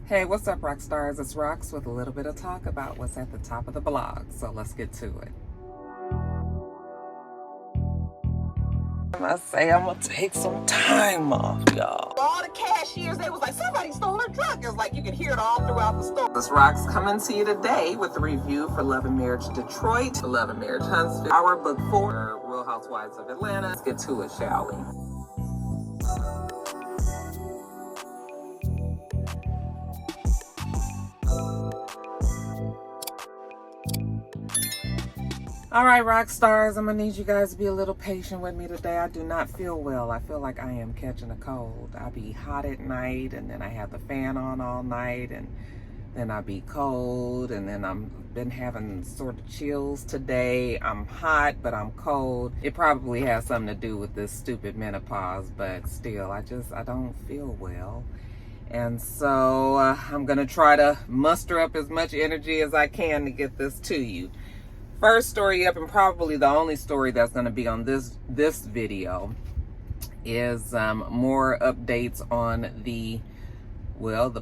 Hey, what's up, Roxstars? It's Rox with a little bit of talk about what's at the top of the blog. So let's get to it. I say I'm gonna take some time off, y'all. All the cashiers, they was like, somebody stole her truck. It was like you could hear it all throughout the store. This Rox coming to you today with a review for Love and Marriage Detroit, Love and Marriage Huntsville, our book 4, Real Housewives of Atlanta. Let's get to it, shall we? All right, rock stars, I'm gonna need you guys to be a little patient with me today. I do not feel well. I feel like I am catching a cold. I be hot at night, and then I have the fan on all night, and then I be cold, and then I've been having sort of chills today. I'm hot, but I'm cold. It probably has something to do with this stupid menopause, but still, I don't feel well. And so I'm gonna try to muster up as much energy as I can to get this to you. First story up, and probably the only story that's going to be on this video, is more updates on the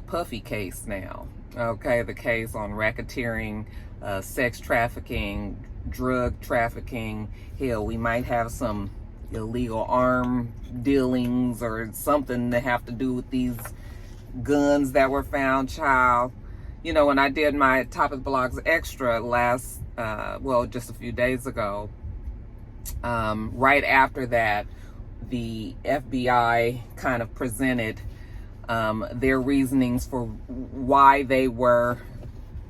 Puffy case now. Okay, the case on racketeering, sex trafficking, drug trafficking. Hell, we might have some illegal arm dealings or something that have to do with these guns that were found, child. You know, when I did my Top of the Blogs Extra just a few days ago, right after that, the FBI kind of presented their reasonings for why they were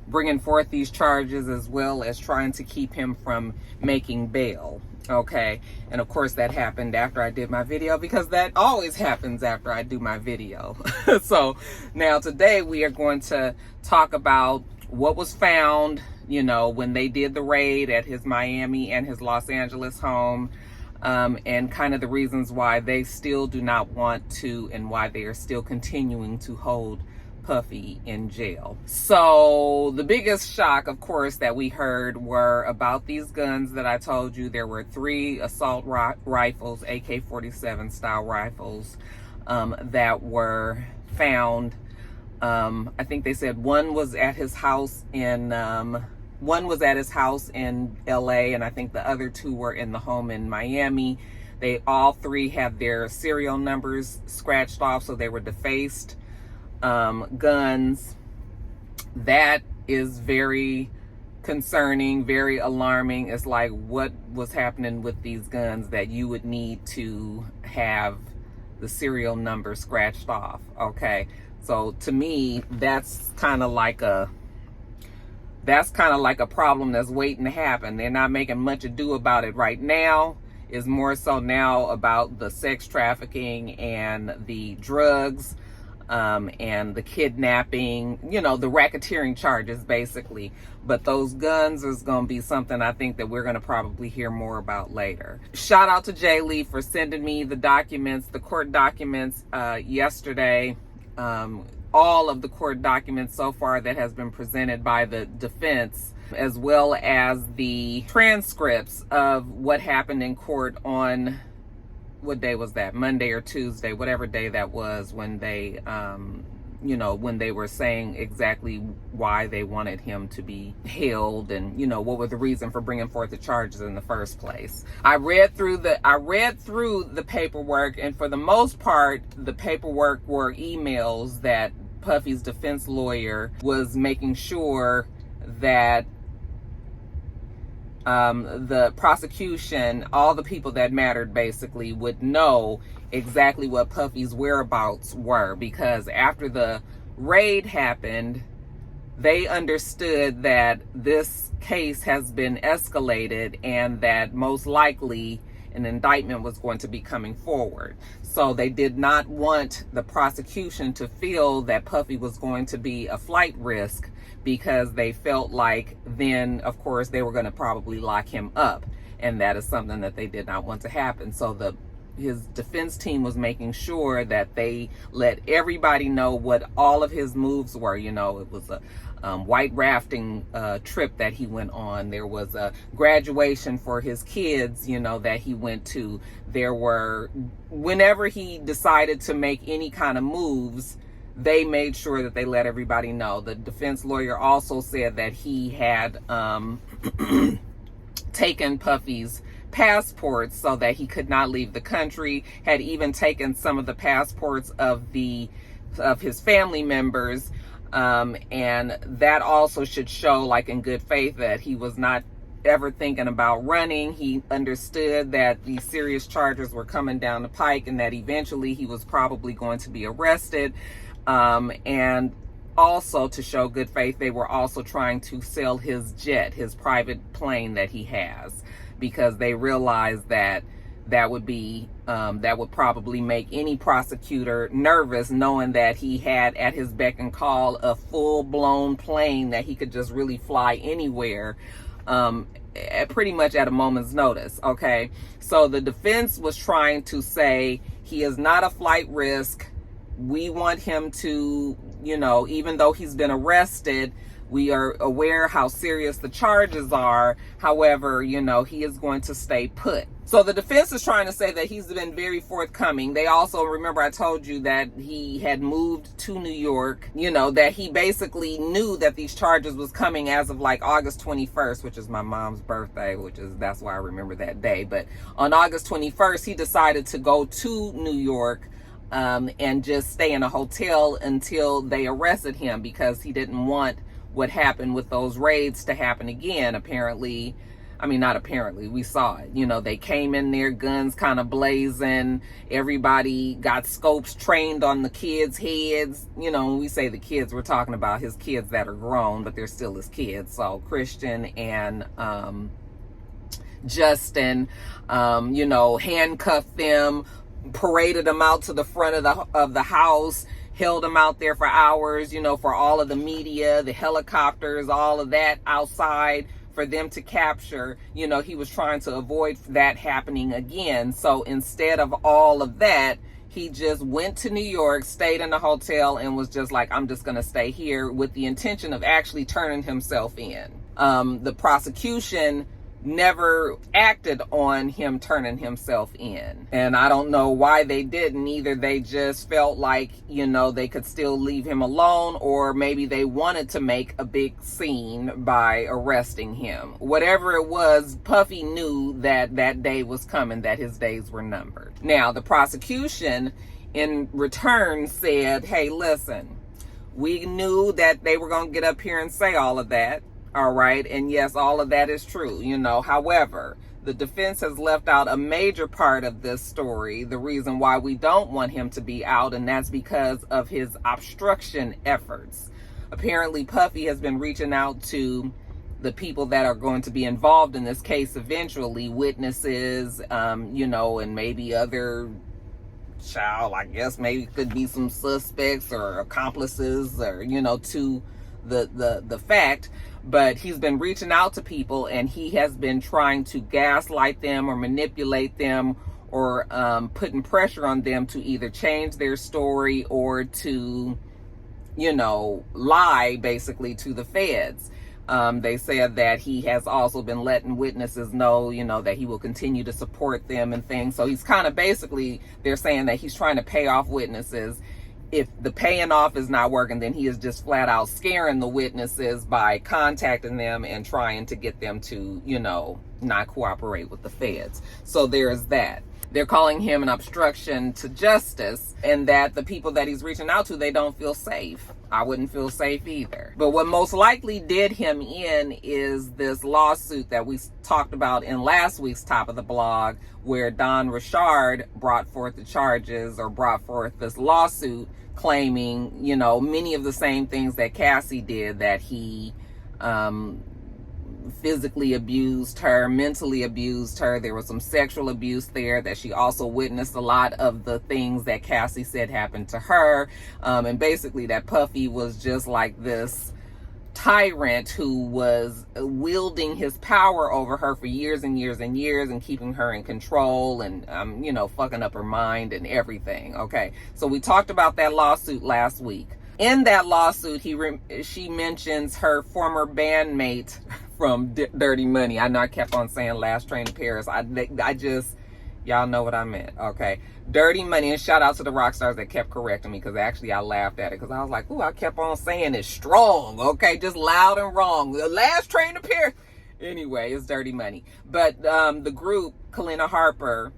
bringing forth these charges, as well as trying to keep him from making bail. Okay, and of course that happened after I did my video, because that always happens after I do my video. So now today we are going to talk about what was found, you know, when they did the raid at his Miami and his Los Angeles home, and kind of the reasons why they still do not want to, and why they are still continuing to hold Puffy in jail. So the biggest shock, of course, that we heard were about these guns that I told you. There were 3 assault rifles, AK-47 style rifles, that were found. I think they said one was at his house in LA, and I think the other 2 were in the home in Miami. They all 3 had their serial numbers scratched off, so they were defaced guns. That is very concerning, very alarming. It's like, what was happening with these guns that you would need to have the serial number scratched off? Okay, so to me, that's kind of like a problem that's waiting to happen. They're not making much ado about it right now. It's more so now about the sex trafficking and the drugs, and the kidnapping, you know, the racketeering charges, basically. But those guns is going to be something I think that we're going to probably hear more about later. Shout out to Jay Lee for sending me the documents, the court documents, yesterday. All of the court documents so far that has been presented by the defense, as well as the transcripts of what happened in court on, what day was that? Monday or Tuesday, whatever day that was, when they, when they were saying exactly why they wanted him to be held, and, you know, what was the reason for bringing forth the charges in the first place. I read through the paperwork, and for the most part, the paperwork were emails that Puffy's defense lawyer was making sure that the prosecution, all the people that mattered basically, would know exactly what Puffy's whereabouts were, because after the raid happened, they understood that this case has been escalated and that most likely an indictment was going to be coming forward. So they did not want the prosecution to feel that Puffy was going to be a flight risk, because they felt like then, of course, they were going to probably lock him up, and that is something that they did not want to happen. So his defense team was making sure that they let everybody know what all of his moves were. You know, it was a white rafting trip that he went on. There was a graduation for his kids, you know, that he went to. There were, whenever he decided to make any kind of moves, they made sure that they let everybody know. The defense lawyer also said that he had taken Puffy's passports so that he could not leave the country, had even taken some of the passports of his family members, and that also should show, like, in good faith, that he was not ever thinking about running. He understood that these serious charges were coming down the pike and that eventually he was probably going to be arrested, and also to show good faith, they were also trying to sell his jet, his private plane that he has, because they realized that that would probably make any prosecutor nervous, knowing that he had at his beck and call a full-blown plane that he could just really fly anywhere, pretty much at a moment's notice. Okay, so the defense was trying to say he is not a flight risk. We want him to, even though he's been arrested, we are aware how serious the charges are. However, he is going to stay put. So the defense is trying to say that he's been very forthcoming. They also, remember I told you that he had moved to New York, that he basically knew that these charges was coming as of like August 21st, which is my mom's birthday, that's why I remember that day. But on August 21st, he decided to go to New York and just stay in a hotel until they arrested him, because he didn't want what happened with those raids to happen again. Apparently, not apparently, we saw it. They came in there, guns kind of blazing. Everybody got scopes trained on the kids' heads. When we say the kids, we're talking about his kids that are grown, but they're still his kids. So Christian and Justin, handcuffed them, paraded them out to the front of the house, held them out there for hours, for all of the media, the helicopters, all of that outside for them to capture. He was trying to avoid that happening again. So instead of all of that, he just went to New York, stayed in the hotel, and was just like, I'm just going to stay here, with the intention of actually turning himself in. The prosecution never acted on him turning himself in, and I don't know why they didn't. Either they just felt like they could still leave him alone, or maybe they wanted to make a big scene by arresting him. Whatever it was, Puffy knew that that day was coming, that his days were numbered. Now the prosecution in return said, hey, listen, we knew that they were going to get up here and say all of that. All right. And yes, all of that is true, However, the defense has left out a major part of this story, the reason why we don't want him to be out, and that's because of his obstruction efforts. Apparently, Puffy has been reaching out to the people that are going to be involved in this case eventually, witnesses, and maybe other I guess maybe could be some suspects or accomplices, or, to the fact. But he's been reaching out to people, and he has been trying to gaslight them or manipulate them, or putting pressure on them to either change their story or to, lie basically to the feds. They said that he has also been letting witnesses know, that he will continue to support them and things. So he's kind of basically, they're saying that he's trying to pay off witnesses. If the paying off is not working, then he is just flat out scaring the witnesses by contacting them and trying to get them to, not cooperate with the feds. So there is that. They're calling him an obstruction to justice, and that the people that he's reaching out to, they don't feel safe. I wouldn't feel safe either. But what most likely did him in is this lawsuit that we talked about in last week's top of the blog, where Don Rashard brought forth the charges, or brought forth this lawsuit claiming, many of the same things that Cassie did, that he physically abused her, mentally abused her. There was some sexual abuse there, that she also witnessed a lot of the things that Cassie said happened to her. And basically that Puffy was just like this tyrant who was wielding his power over her for years and years and years, and keeping her in control, and fucking up her mind and everything. Okay, so we talked about that lawsuit last week. In that lawsuit, she mentions her former bandmate from Dirty Money. I know I kept on saying Last Train to Paris. Y'all know what I meant, okay? Dirty money, and shout out to the Roxstars that kept correcting me, because actually I laughed at it, because I was like, ooh, I kept on saying it's strong, okay? Just loud and wrong. The last train to Paris. Anyway, it's dirty money. But the group, Kalina Harper,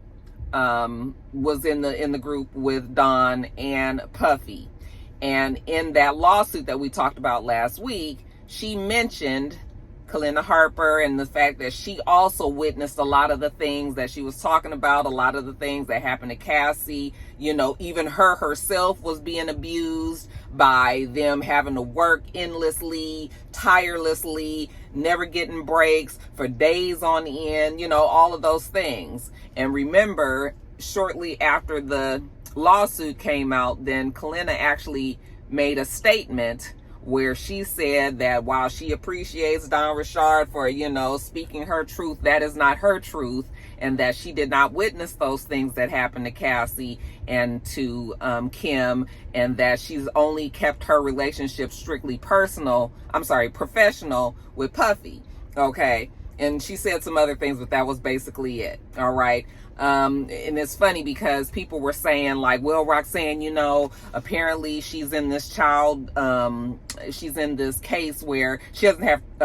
was in the group with Don and Puffy. And in that lawsuit that we talked about last week, she mentioned Kalina Harper and the fact that she also witnessed a lot of the things that she was talking about, a lot of the things that happened to Cassie. You know, even her herself was being abused by them having to work endlessly, tirelessly, never getting breaks for days on end, you know, all of those things. And remember, shortly after the lawsuit came out, then Kalina actually made a statement where she said that while she appreciates Don Rashard for, you know, speaking her truth, that is not her truth, and that she did not witness those things that happened to Cassie and to Kim, and that she's only kept her relationship strictly professional with Puffy, okay? And she said some other things, but that was basically it, all right? And it's funny because people were saying like, well, Roxanne, you know, apparently she's in this she's in this case where she doesn't have,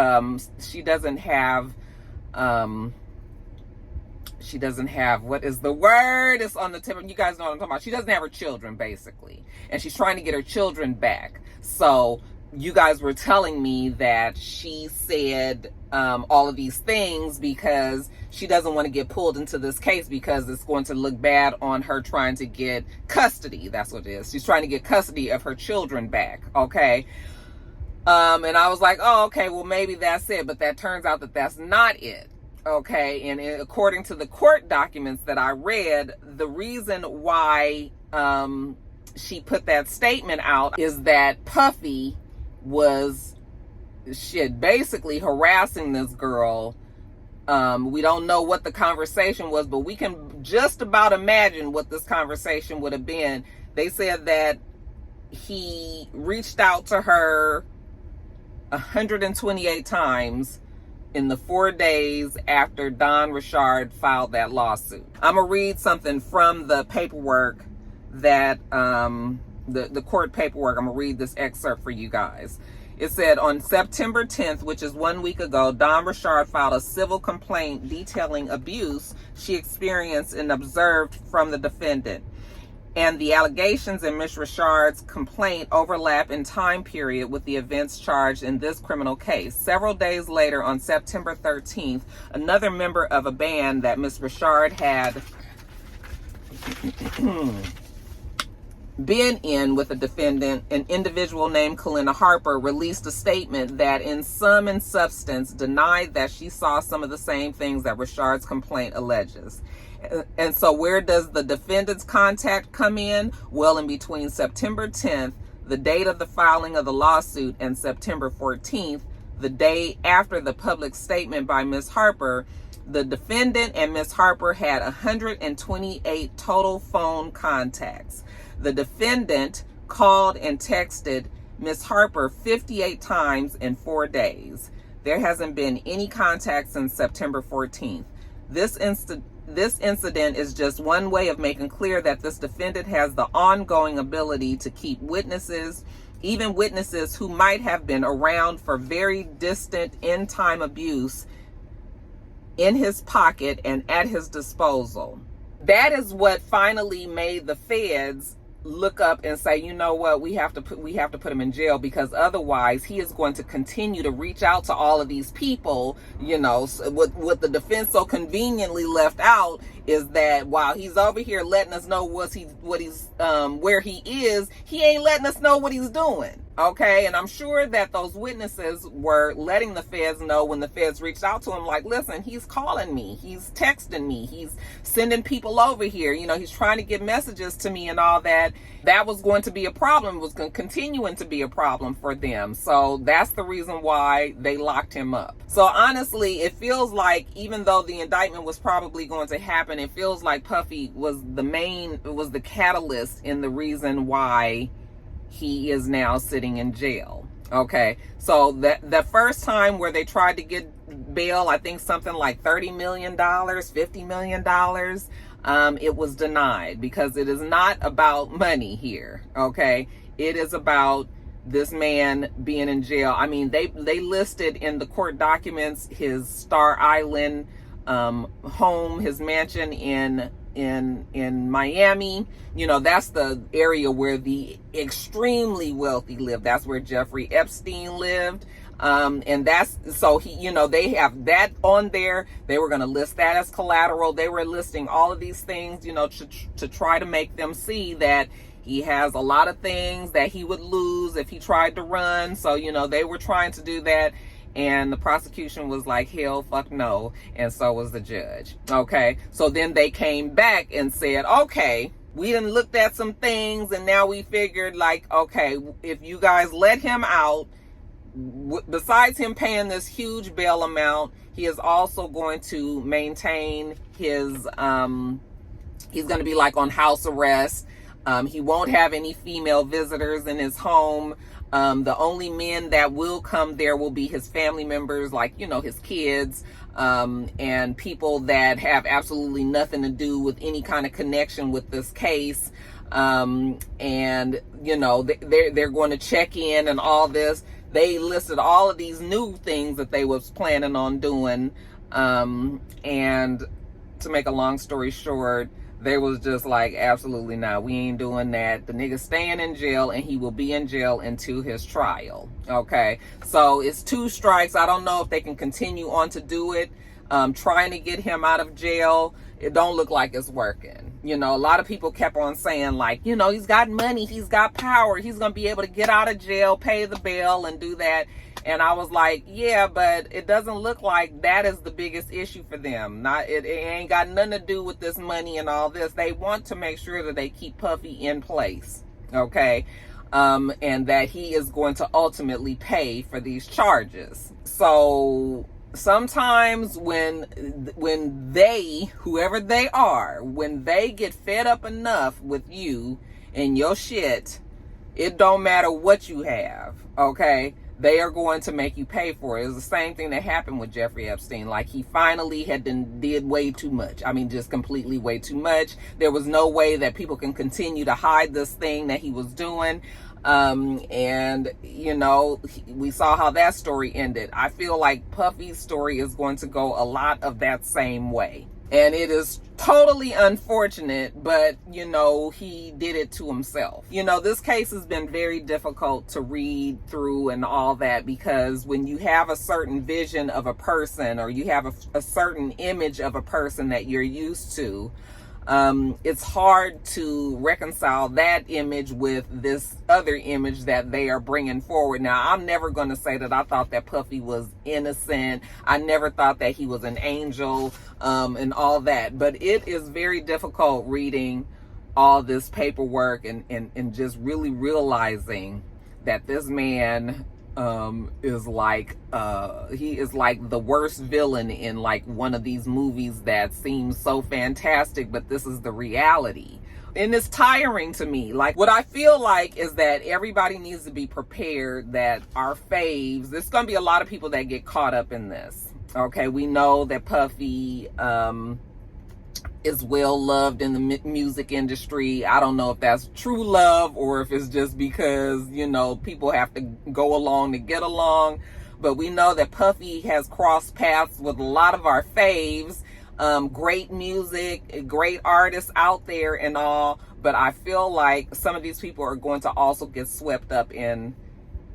what is the word? It's on the tip of, you guys know what I'm talking about. She doesn't have her children, basically. And she's trying to get her children back. So you guys were telling me that she said all of these things because she doesn't want to get pulled into this case because it's going to look bad on her trying to get custody. That's what it is. She's trying to get custody of her children back, okay? And I was like, oh, okay, well, maybe that's it. But that turns out that that's not it, okay? And according to the court documents that I read, the reason why she put that statement out is that Puffy was basically harassing this girl. We don't know what the conversation was, but we can just about imagine what this conversation would have been. They said that he reached out to her 128 times in the 4 days after Don Rashard filed that lawsuit. I'm gonna read something from the paperwork that the court paperwork. I'm gonna read this excerpt for you guys. It said, on September 10th, which is 1 week ago, Don Rashard filed a civil complaint detailing abuse she experienced and observed from the defendant. And the allegations in Ms. Rashard's complaint overlap in time period with the events charged in this criminal case. Several days later, on September 13th, another member of a band that Ms. Rashard had been in with a defendant, an individual named Kalina Harper, released a statement that in sum and substance denied that she saw some of the same things that Rashard's complaint alleges. And so where does the defendant's contact come in? Well, in between September 10th, the date of the filing of the lawsuit, and September 14th, the day after the public statement by Ms. Harper, the defendant and Ms. Harper had 128 total phone contacts. The defendant called and texted Ms. Harper 58 times in 4 days. There hasn't been any contact since September 14th. This incident is just one way of making clear that this defendant has the ongoing ability to keep witnesses, even witnesses who might have been around for very distant in-time abuse, in his pocket and at his disposal. That is what finally made the feds look up and say, you know what, we have to put him in jail, because otherwise he is going to continue to reach out to all of these people. You know, what the defense so conveniently left out is that while he's over here letting us know where he is, he ain't letting us know what he's doing. Okay, and I'm sure that those witnesses were letting the feds know when the feds reached out to him, like, listen, he's calling me, he's texting me, he's sending people over here, you know, he's trying to get messages to me and all that. That was going to be a problem, was continuing to be a problem for them. So that's the reason why they locked him up. So honestly, it feels like, even though the indictment was probably going to happen, it feels like Puffy was the catalyst in the reason why he is now sitting in jail. Okay, so the first time where they tried to get bail, I think something like $30 million, $50 million, it was denied because it is not about money here. Okay, it is about this man being in jail. I mean, they listed in the court documents his Star Island home, his mansion in Miami. You know, that's the area where the extremely wealthy live. That's where Jeffrey Epstein lived. And that's, so he, you know, they have that on there. They were going to list that as collateral. They were listing all of these things, you know, to try to make them see that he has a lot of things that he would lose if he tried to run. So, you know, they were trying to do that. And the prosecution was like, hell, fuck no. And so was the judge. Okay. So then they came back and said, okay, we done looked at some things and now we figured like, okay, if you guys let him out, besides him paying this huge bail amount, he is also going to maintain his, he's going to be like on house arrest. He won't have any female visitors in his home. The only men that will come there will be his family members, like, you know, his kids, and people that have absolutely nothing to do with any kind of connection with this case. And, you know, they're going to check in and all this. They listed all of these new things that they was planning on doing. And to make a long story short, they was just like, absolutely not. We ain't doing that. The nigga's staying in jail and he will be in jail until his trial. Okay. So it's 2 strikes. I don't know if they can continue on to do it. Trying to get him out of jail. It don't look like it's working. You know, a lot of people kept on saying like, you know, he's got money, he's got power, he's going to be able to get out of jail, pay the bail and do that. And I was like, yeah, but it doesn't look like that is the biggest issue for them. It ain't got nothing to do with this money and all this. They want to make sure that they keep Puffy in place. Okay. And that he is going to ultimately pay for these charges. So sometimes when they, whoever they are, when they get fed up enough with you and your shit, it don't matter what you have, okay? They are going to make you pay for it. It was the same thing that happened with Jeffrey Epstein. Like, he finally did way too much. I mean, just completely way too much. There was no way that people can continue to hide this thing that he was doing. And, you know, we saw how that story ended. I feel like Puffy's story is going to go a lot of that same way. And it is totally unfortunate, but, you know, he did it to himself. You know, this case has been very difficult to read through and all that, because when you have a certain vision of a person, or you have a certain image of a person that you're used to, it's hard to reconcile that image with this other image that they are bringing forward. Now, I'm never going to say that I thought that Puffy was innocent. I never thought that he was an angel, and all that. But it is very difficult reading all this paperwork and just really realizing that this man is like he is like the worst villain in like one of these movies that seems so fantastic, but this is the reality. And it's tiring to me. Like, what I feel like is that everybody needs to be prepared that our faves, there's gonna be a lot of people that get caught up in this. Okay, we know that Puffy is well loved in the music industry. I don't know if that's true love or if it's just because, you know, people have to go along to get along. But we know that Puffy has crossed paths with a lot of our faves. Great music, great artists out there and all. But I feel like some of these people are going to also get swept up in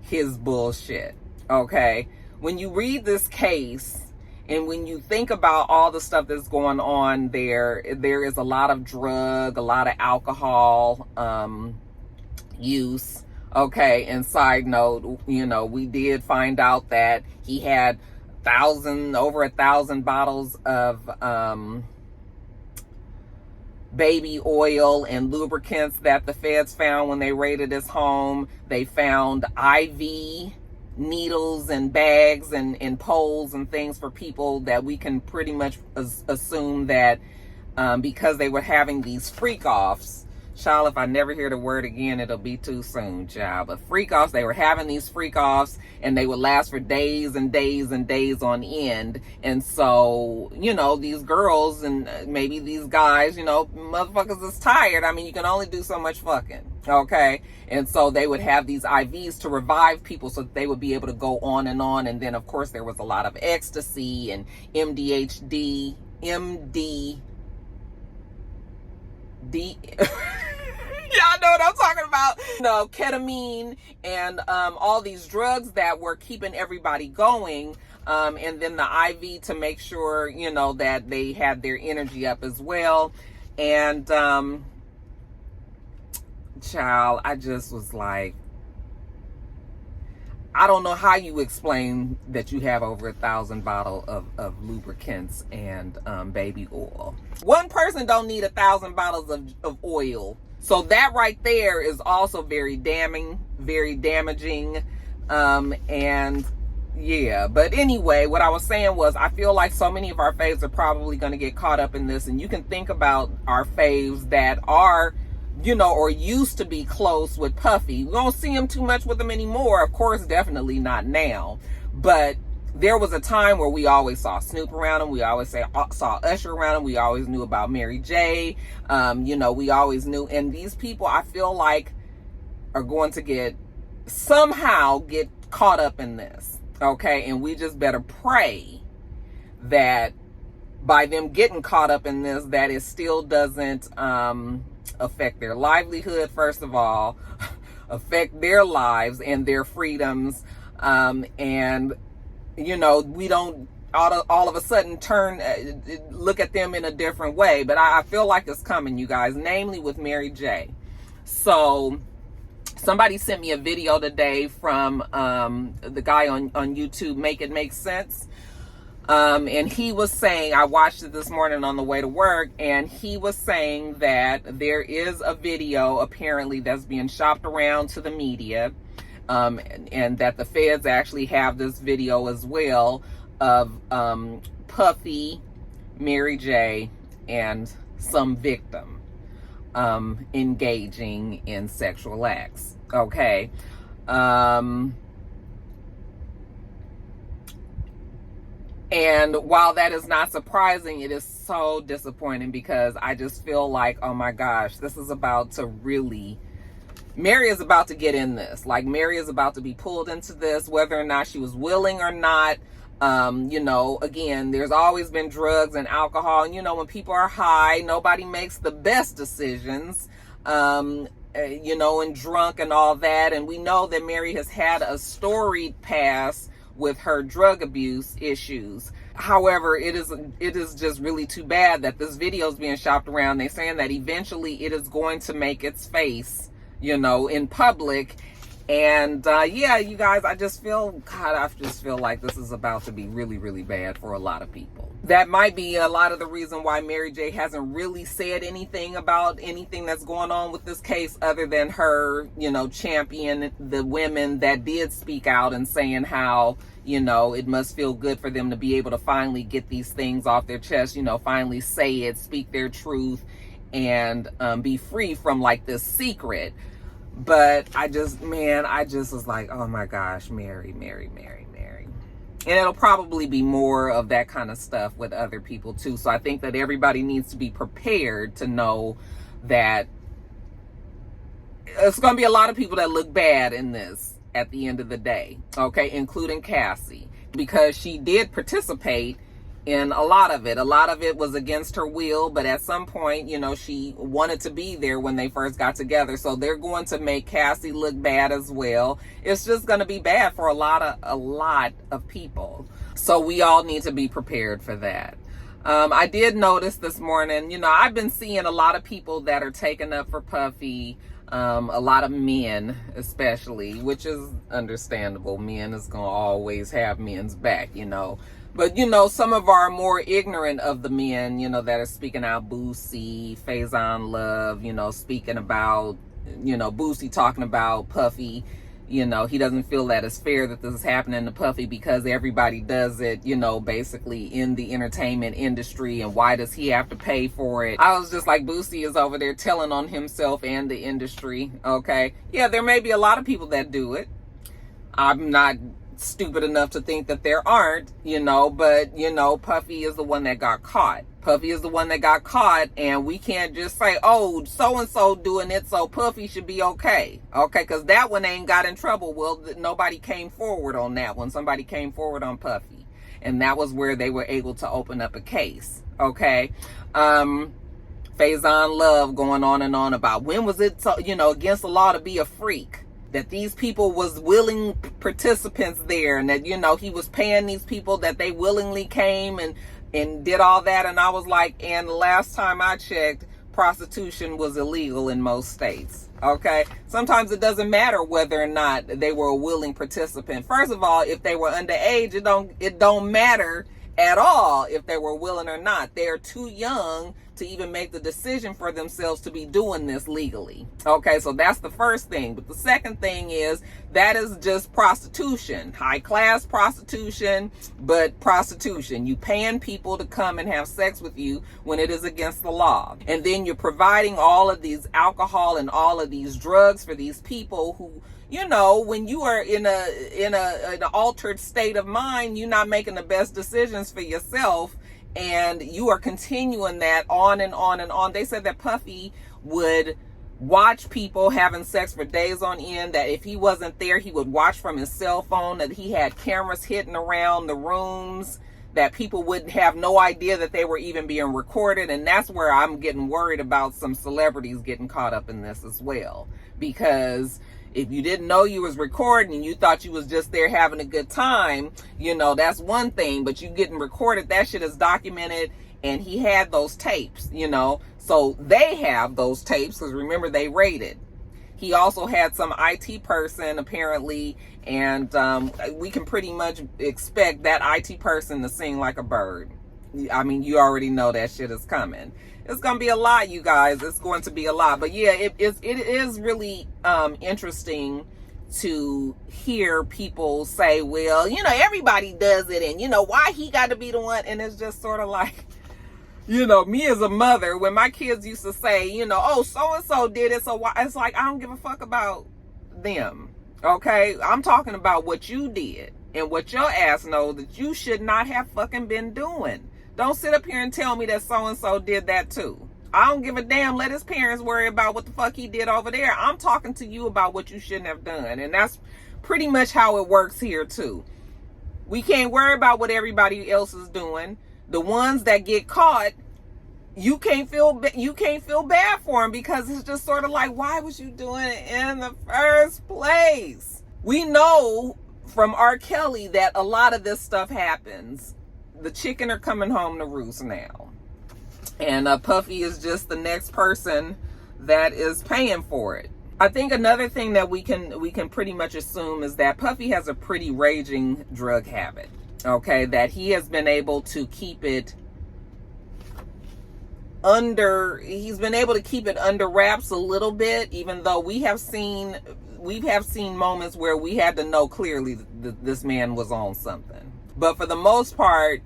his bullshit. Okay? When you read this case, and when you think about all the stuff that's going on there is a lot of drug, a lot of alcohol use. Okay, and side note, you know, we did find out that he had over 1,000 bottles of baby oil and lubricants that the feds found when they raided his home. They found IV needles and bags and poles and things for people that we can pretty much assume that because they were having these freak offs, Child, if I never hear the word again, it'll be too soon, child. But freak offs, they were having these freak offs, and they would last for days and days and days on end. And so, you know, these girls and maybe these guys, you know, motherfuckers is tired. I mean, you can only do so much fucking, okay? And so they would have these IVs to revive people so that they would be able to go on. And then, of course, there was a lot of ecstasy and MDHD, y'all know what I'm talking about. You know, ketamine and all these drugs that were keeping everybody going. And then the IV to make sure, you know, that they had their energy up as well. And child, I just was like, I don't know how you explain that you have over 1,000 bottles of lubricants and baby oil. One person don't need 1,000 bottles of oil. So that right there is also very damning, very damaging. And yeah, but anyway, what I was saying was, I feel like so many of our faves are probably going to get caught up in this. And you can think about our faves that are, you know, or used to be close with Puffy. We don't see him too much with him anymore. Of course, definitely not now. But there was a time where we always saw Snoop around him. We always saw Usher around him. We always knew about Mary J. You know, we always knew. And these people, I feel like, are going to somehow get caught up in this. Okay? And we just better pray that by them getting caught up in this, that it still doesn't affect their livelihood, first of all, affect their lives and their freedoms, and you know, we don't all of a sudden look at them in a different way. But I feel like it's coming, you guys, namely with Mary J. So somebody sent me a video today from the guy on YouTube, Make It Make Sense. And he was saying, I watched it this morning on the way to work, and he was saying that there is a video apparently that's being shopped around to the media, and that the feds actually have this video as well of Puffy, Mary J, and some victim engaging in sexual acts. Okay. And while that is not surprising, it is so disappointing, because I just feel like, oh my gosh, this is about to really, Mary is about to get in this. Like, Mary is about to be pulled into this, whether or not she was willing or not. You know, again, there's always been drugs and alcohol. And, you know, when people are high, nobody makes the best decisions, you know, and drunk and all that. And we know that Mary has had a storied past with her drug abuse issues. However, it is just really too bad that this video is being shopped around. They're saying that eventually it is going to make its face, you know, in public. And yeah, you guys, I just feel like this is about to be really, really bad for a lot of people. That might be a lot of the reason why Mary J hasn't really said anything about anything that's going on with this case, other than her, you know, champion the women that did speak out and saying how, you know, it must feel good for them to be able to finally get these things off their chest, you know, finally say it, speak their truth, and be free from like this secret. But I just was like, oh my gosh, Mary. And it'll probably be more of that kind of stuff with other people too. So I think that everybody needs to be prepared to know that it's going to be a lot of people that look bad in this at the end of the day. Okay, including Cassie, because she did participate in a lot of it. A lot of it was against her will, but at some point, you know, she wanted to be there when they first got together. So they're going to make Cassie look bad as well. It's just going to be bad for a lot of people. So we all need to be prepared for that. I did notice this morning, you know, I've been seeing a lot of people that are taking up for Puffy. A lot of men, especially, which is understandable. Men is going to always have men's back, you know. But, you know, some of our more ignorant of the men, you know, that are speaking out, Boosie, Faison Love, you know, speaking about, you know, Boosie talking about Puffy, You know, he doesn't feel that it's fair that this is happening to Puffy because everybody does it, you know, basically in the entertainment industry, and why does he have to pay for it? I was just like, Boosie is over there telling on himself and the industry, okay? Yeah, there may be a lot of people that do it. I'm not stupid enough to think that there aren't, you know, but, you know, Puffy is the one that got caught. Puffy is the one that got caught, and we can't just say, oh, so-and-so doing it, so Puffy should be okay. Okay, because that one ain't got in trouble. Well, nobody came forward on that one. Somebody came forward on Puffy, and that was where they were able to open up a case. Okay. Faison Love going on and on about when was it, so, you know, against the law to be a freak. That these people was willing participants there, and that, you know, he was paying these people, that they willingly came and did all that. And I was like, and the last time I checked, prostitution was illegal in most states. Okay, sometimes it doesn't matter whether or not they were a willing participant. First of all, if they were underage, it don't matter at all if they were willing or not. They're too young to even make the decision for themselves to be doing this legally. Okay, so that's the first thing. But the second thing is, that is just prostitution, high class prostitution, but prostitution. You paying people to come and have sex with you when it is against the law. And then you're providing all of these alcohol and all of these drugs for these people who, you know, when you are in an altered state of mind, you're not making the best decisions for yourself, and you are continuing that on and on and on. They said that Puffy would watch people having sex for days on end, that if he wasn't there, he would watch from his cell phone, that he had cameras hidden around the rooms, that people would have no idea that they were even being recorded. And that's where I'm getting worried about some celebrities getting caught up in this as well, because if you didn't know you was recording and you thought you was just there having a good time, you know, that's one thing. But you getting recorded, that shit is documented, and he had those tapes, you know. So they have those tapes, because remember, they raided. He also had some IT person apparently, and we can pretty much expect that IT person to sing like a bird. I mean, you already know that shit is coming. It's going to be a lot, you guys. It's going to be a lot. But yeah, it is really interesting to hear people say, well, you know, everybody does it, and, you know, why he got to be the one? And it's just sort of like, you know, me as a mother, when my kids used to say, you know, oh, so-and-so did it, so why? It's like, I don't give a fuck about them, okay? I'm talking about what you did and what your ass knows that you should not have fucking been doing. Don't sit up here and tell me that so-and-so did that too. I don't give a damn. Let his parents worry about what the fuck he did over there. I'm talking to you about what you shouldn't have done. And that's pretty much how it works here too. We can't worry about what everybody else is doing. The ones that get caught, you can't feel bad for them, because it's just sort of like, why was you doing it in the first place? We know from R. Kelly that a lot of this stuff happens. The chicken are coming home to roost now. And Puffy is just the next person that is paying for it. I think another thing that we can pretty much assume is that Puffy has a pretty raging drug habit. Okay, that he has been able to keep it under wraps a little bit, even though we have seen moments where we had to know clearly that this man was on something. But for the most part,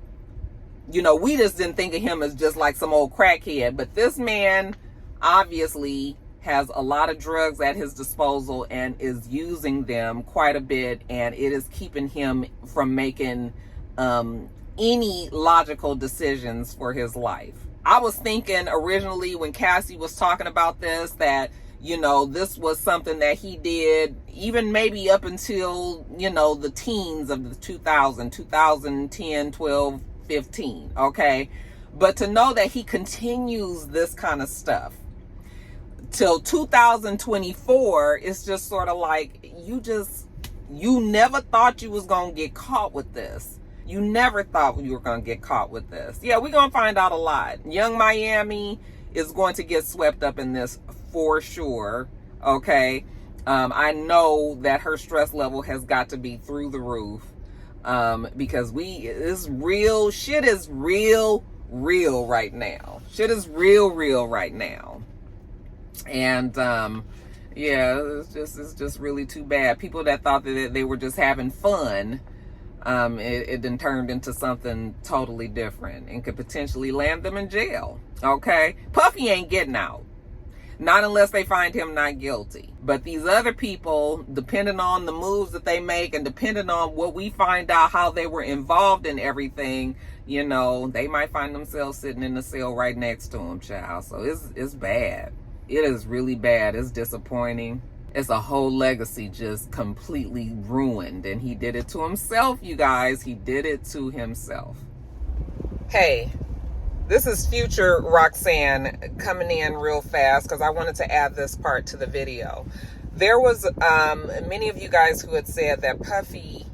you know, we just didn't think of him as just like some old crackhead. But this man obviously has a lot of drugs at his disposal and is using them quite a bit, and it is keeping him from making any logical decisions for his life. I was thinking originally when Cassie was talking about this that, you know, this was something that he did even maybe up until, you know, the teens of the 2010, 12, 15, okay? But to know that he continues this kind of stuff till 2024, it's just sort of like, you never thought you was gonna get caught with this. You never thought you were gonna get caught with this. Yeah, we're gonna find out a lot. Young Miami is going to get swept up in this for sure, okay? I know that her stress level has got to be through the roof, because shit is real right now. Shit is real right now. And Yeah, it's just really too bad. People that thought that they were just having fun, it then turned into something totally different and could potentially land them in jail. Okay, Puffy ain't getting out, not unless they find him not guilty. But these other people, depending on the moves that they make and depending on what we find out, how they were involved in everything, you know, they might find themselves sitting in the cell right next to him, child. So it's bad. It is really bad. It's disappointing. It's a whole legacy just completely ruined. And he did it to himself, you guys. He did it to himself. Hey, this is future Roxanne coming in real fast because I wanted to add this part to the video. There was many of you guys who had said that Puffy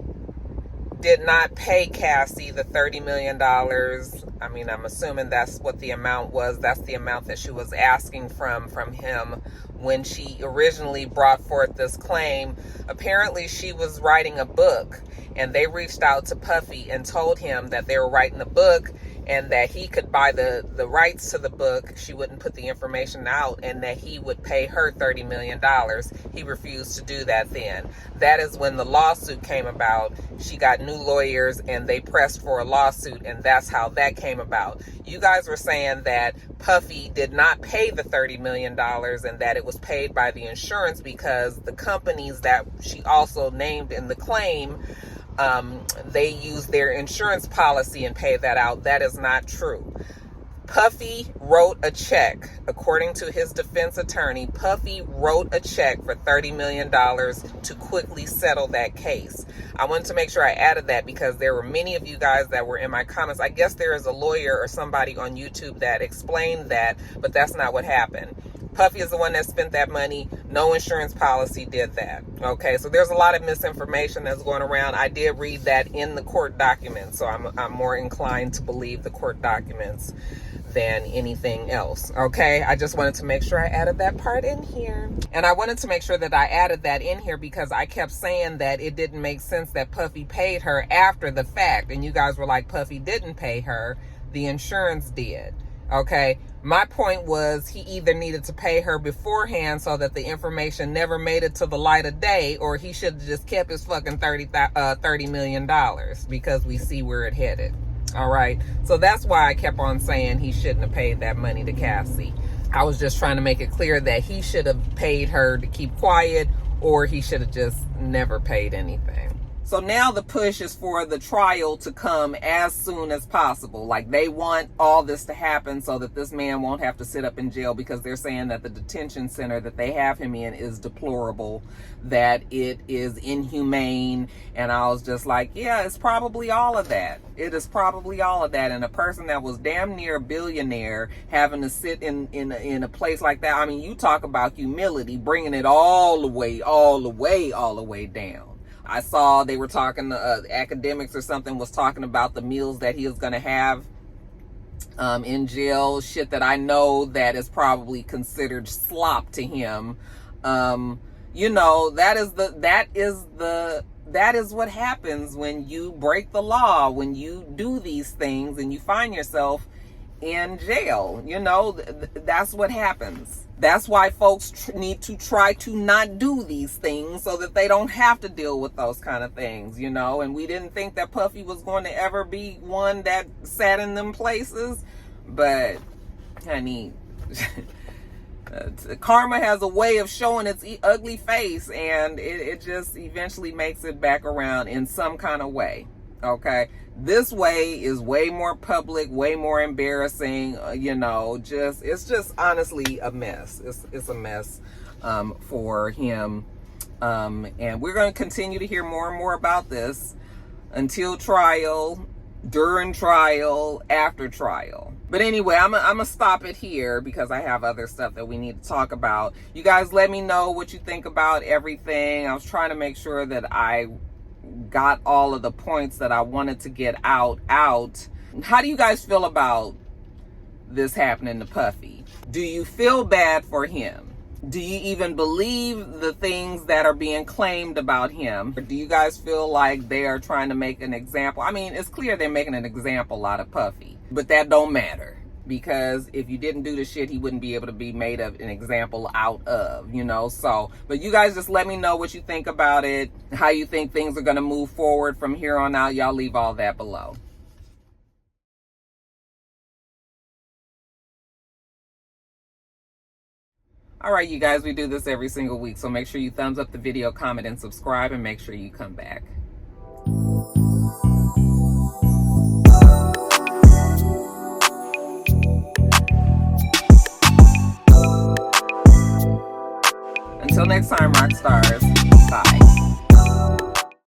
did not pay Cassie the $30 million. I mean, I'm assuming that's what the amount was. That's the amount that she was asking from him when she originally brought forth this claim. Apparently, she was writing a book, and they reached out to Puffy and told him that they were writing a book and that he could buy the rights to the book. She wouldn't put the information out, and that he would pay her $30 million. He refused to do that then. That is when the lawsuit came about. She got new lawyers, and they pressed for a lawsuit, and that's how that came about. You guys were saying that Puffy did not pay the $30 million and that it was paid by the insurance because the companies that she also named in the claim, they use their insurance policy and pay that out. That is not true. Puffy wrote a check. According to his defense attorney, Puffy wrote a check for $30 million to quickly settle that case. I wanted to make sure I added that because there were many of you guys that were in my comments. I guess there is a lawyer or somebody on YouTube that explained that, but that's not what happened. Puffy is the one that spent that money. No insurance policy did that. Okay, so there's a lot of misinformation that's going around. I did read that in the court documents, so I'm more inclined to believe the court documents than anything else. Okay, I just wanted to make sure I added that part in here. And I wanted to make sure that I added that in here because I kept saying that it didn't make sense that Puffy paid her after the fact. And you guys were like, Puffy didn't pay her. The insurance did. Okay, my point was he either needed to pay her beforehand so that the information never made it to the light of day, or he should have just kept his fucking $30 million because we see where it headed. All right, so that's why I kept on saying he shouldn't have paid that money to Cassie. I was just trying to make it clear that he should have paid her to keep quiet, or he should have just never paid anything. So now the push is for the trial to come as soon as possible. Like, they want all this to happen so that this man won't have to sit up in jail, because they're saying that the detention center that they have him in is deplorable, that it is inhumane. And I was just like, yeah, it's probably all of that. It is probably all of that. And a person that was damn near a billionaire having to sit in a place like that. I mean, you talk about humility, bringing it all the way down. I saw they were talking, academics or something was talking about the meals that he is going to have in jail. Shit that I know that is probably considered slop to him. You know, that is what happens when you break the law, when you do these things and you find yourself in jail. You know, that's what happens. That's why folks need to try to not do these things so that they don't have to deal with those kind of things, you know. And we didn't think that Puffy was going to ever be one that sat in them places. But, honey, karma has a way of showing its ugly face, and it just eventually makes it back around in some kind of way. Okay, this way is way more public, way more embarrassing. You know, it's just honestly a mess. It's a mess for him, and we're going to continue to hear more and more about this until trial, during trial, after trial. But anyway, I'm gonna stop it here because I have other stuff that we need to talk about. You guys, let me know what you think about everything. I was trying to make sure that I got all of the points that I wanted to get out. How do you guys feel about this happening to Puffy? Do you feel bad for him? Do you even believe the things that are being claimed about him? Or do you guys feel like they are trying to make an example? I mean, it's clear they're making an example out of Puffy, but that don't matter. because if you didn't do the shit, he wouldn't be able to be made of an example out of, you know. So, but you guys just let me know what you think about it, how you think things are going to move forward from here on out. Y'all leave all that below. All right, you guys, we do this every single week, so make sure you thumbs up the video, comment, and subscribe, and make sure you come back. Until next time, rock stars.